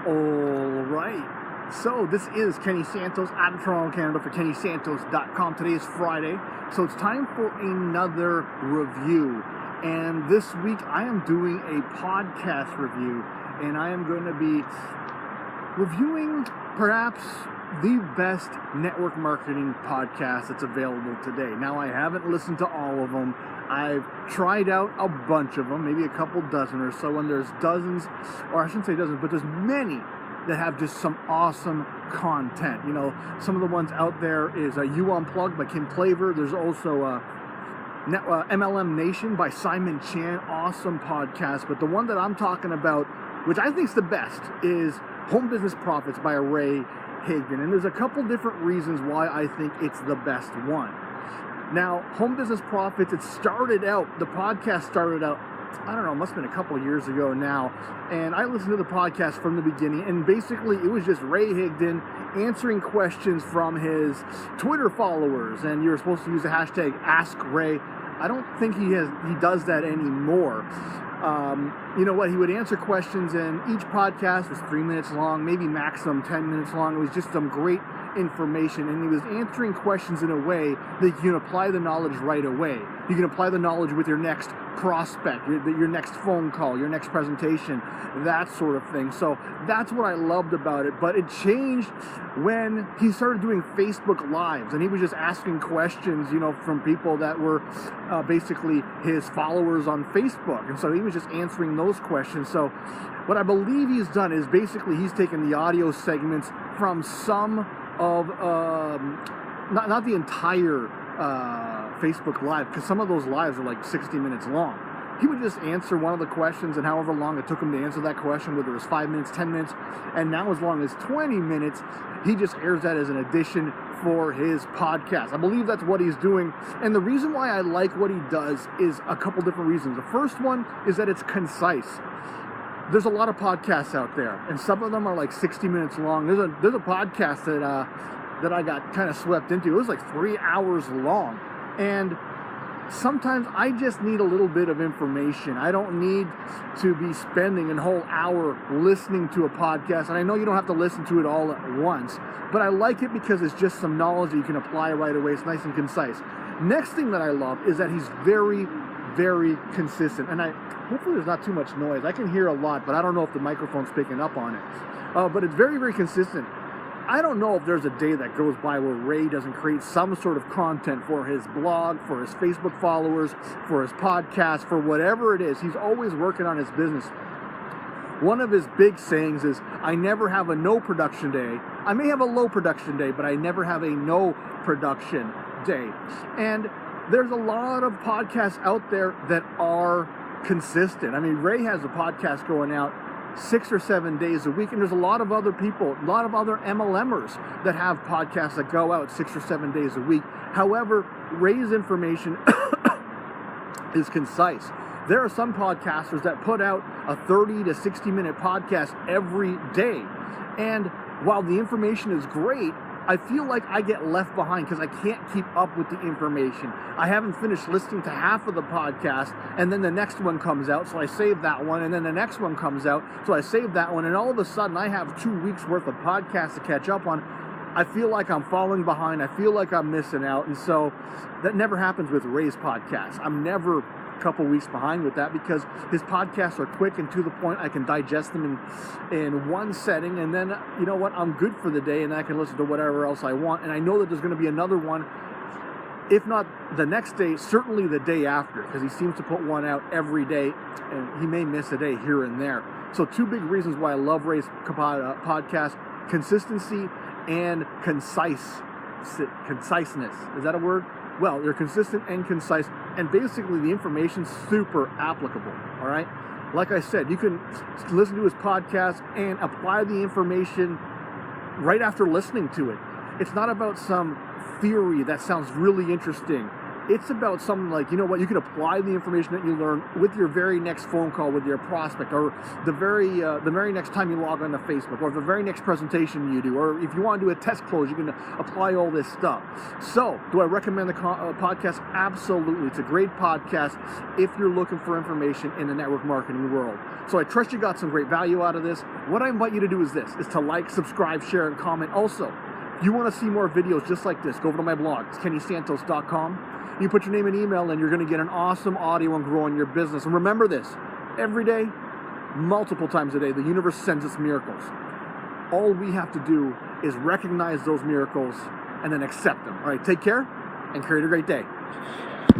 All right. So this is Kenny Santos out of Toronto, Canada for KennySantos.com. Today is Friday, so it's time for another review. And this week I am doing a podcast review, and I am going to be reviewing perhaps the best network marketing podcast that's available today. Now, I haven't listened to all of them. I've tried out a bunch of them, maybe a couple dozen or so, and there's dozens, or I shouldn't say dozens, but there's many that have just some awesome content. You know, some of the ones out there is You Unplugged by Kim Claver. There's also MLM Nation by Simon Chan. Awesome podcast. But the one that I'm talking about, which I think is the best, is Home Business Profits by Ray Higdon. And there's a couple different reasons why I think it's the best one. Now, Home Business Profits, the podcast started out, I don't know, it must have been a couple of years ago now, and I listened to the podcast from the beginning, and basically it was just Ray Higdon answering questions from his Twitter followers, and you were supposed to use the hashtag AskRay. I don't think he does that anymore. You know what, he would answer questions, and each podcast was 3 minutes long, maybe maximum 10 minutes long. It was just some great information, and he was answering questions in a way that you can apply the knowledge right away. You can apply the knowledge with your next prospect, your next phone call, your next presentation, that sort of thing. So that's what I loved about it. But it changed when he started doing Facebook Lives, and he was just asking questions, you know, from people that were basically his followers on Facebook. And so he was just answering those questions. So what I believe he's done is basically he's taken the audio segments from some of, not the entire Facebook Live, because some of those lives are like 60 minutes long. He would just answer one of the questions, and however long it took him to answer that question, whether it was 5 minutes, 10 minutes, and now as long as 20 minutes, he just airs that as an addition for his podcast. I believe that's what he's doing, and the reason why I like what he does is a couple different reasons. The first one is that it's concise. There's a lot of podcasts out there, and some of them are like 60 minutes long. There's a podcast that I got kind of swept into. It was like 3 hours long, and sometimes I just need a little bit of information. I don't need to be spending a whole hour listening to a podcast, and I know you don't have to listen to it all at once, but I like it because it's just some knowledge that you can apply right away. It's nice and concise. Next thing that I love is that he's very, very consistent, and hopefully there's not too much noise. I can hear a lot, but I don't know if the microphone's picking up on it. But it's very, very consistent. I don't know if there's a day that goes by where Ray doesn't create some sort of content for his blog, for his Facebook followers, for his podcast, for whatever it is. He's always working on his business. One of his big sayings is, I never have a no production day. I may have a low production day, but I never have a no production day. And there's a lot of podcasts out there that are consistent. I mean, Ray has a podcast going out 6 or 7 days a week, and there's a lot of other people, a lot of other MLMers that have podcasts that go out 6 or 7 days a week. However, Ray's information is concise. There are some podcasters that put out a 30 to 60 minute podcast every day, and while the information is great, I feel like I get left behind because I can't keep up with the information. I haven't finished listening to half of the podcast, and then the next one comes out, so I save that one, and then the next one comes out, so I save that one, and all of a sudden I have 2 weeks worth of podcasts to catch up on. I feel like I'm falling behind. I feel like I'm missing out, and so that never happens with Ray's podcast. I'm never couple weeks behind with that because his podcasts are quick and to the point. I can digest them in one setting, and then, you know what, I'm good for the day, and I can listen to whatever else I want, and I know that there's going to be another one, if not the next day, certainly the day after, because he seems to put one out every day, and he may miss a day here and there. So 2 big reasons why I love Ray's podcast: consistency and conciseness. Is that a word? Well, they're consistent and concise, and basically the information's super applicable, all right? Like I said, you can listen to his podcast and apply the information right after listening to it. It's not about some theory that sounds really interesting It's about something like, you know what, you can apply the information that you learn with your very next phone call with your prospect, or the very next time you log on to Facebook, or the very next presentation you do, or if you want to do a test close, you can apply all this stuff. So, do I recommend the podcast? Absolutely. It's a great podcast if you're looking for information in the network marketing world. So I trust you got some great value out of this. What I invite you to do is to like, subscribe, share, and comment. Also, if you want to see more videos just like this, go over to my blog. It's kennysantos.com. You put your name and email, and you're going to get an awesome audio on growing your business. And remember this, every day, multiple times a day, the universe sends us miracles. All we have to do is recognize those miracles and then accept them. All right, take care and create a great day.